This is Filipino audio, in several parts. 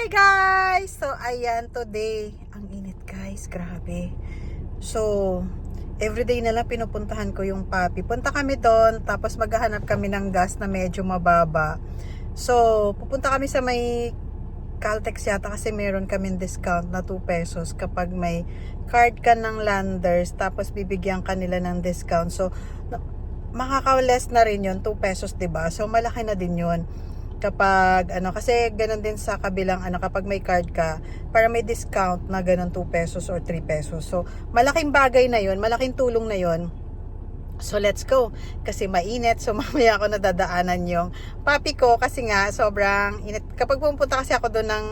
Hi guys! So ayan, today ang init guys, grabe. So everyday na lang pinupuntahan ko yung papi. Punta kami doon, tapos maghahanap kami ng gas na medyo mababa. So pupunta kami sa may Caltex yata kasi meron kaming discount na 2 pesos kapag may card ka ng Landers, tapos bibigyan ka nila ng discount. So makaka-less na rin yun, 2 pesos, 'di ba? So malaki na din yun kapag kasi ganun din sa kabilang kapag may card ka, para may discount na ganun 2 pesos or 3 pesos. So malaking bagay na yun, malaking tulong na yun. So let's go kasi mainit. So mamaya ako nadadaanan yung papi ko kasi nga sobrang init. Kapag pumunta kasi ako doon ng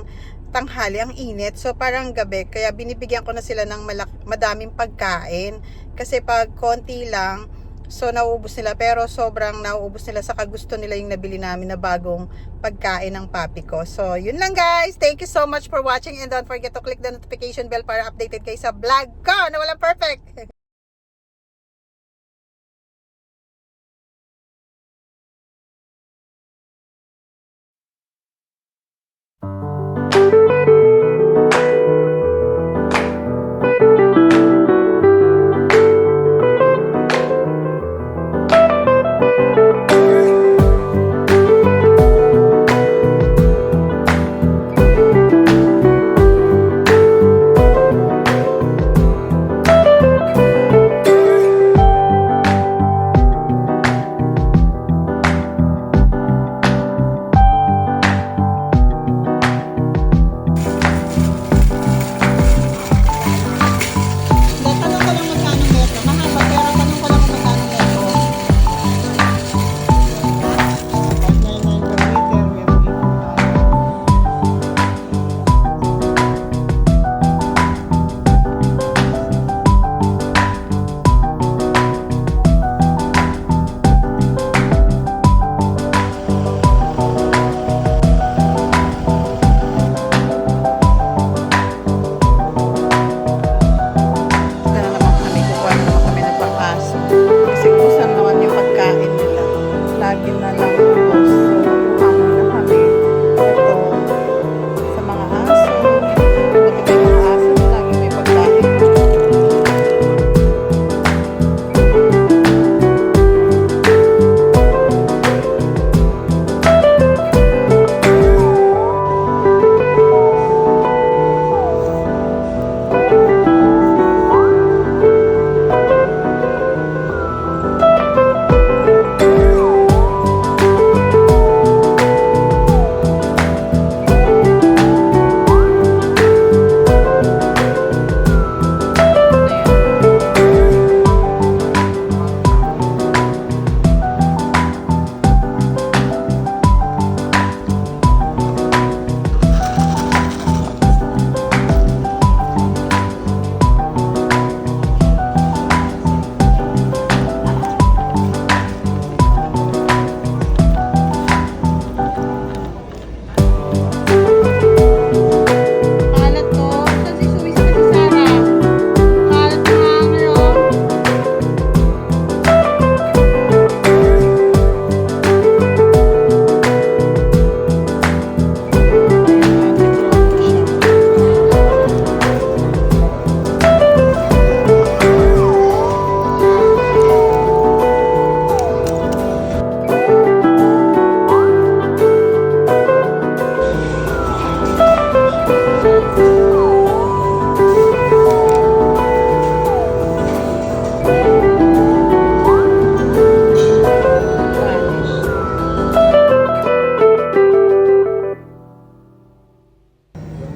tanghali, ang init. So parang gabi, kaya binibigyan ko na sila ng madaming pagkain. Kasi pag konti lang, so nauubos nila, pero sobrang nauubos nila sa kagusto nila yung nabili namin na bagong pagkain ng papi ko. So yun lang guys, thank you so much for watching and don't forget to click the notification bell para updated kayo sa vlog ko na walang perfect. Lagi na lang ubos. So, muna kami. Ito, sa mga aso. Buti ba yung mga aso, lagi may pagkain.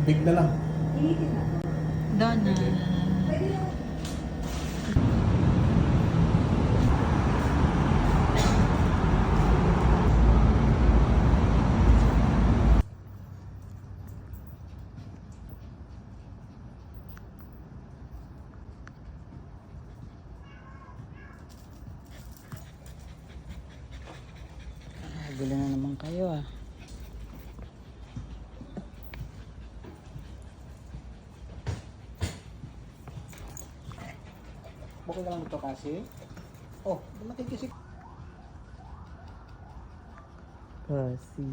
Big na lang. Donna. Gulo na naman kayo ah. Okay lang ito kasi. Oh, dumating kasi. Kasi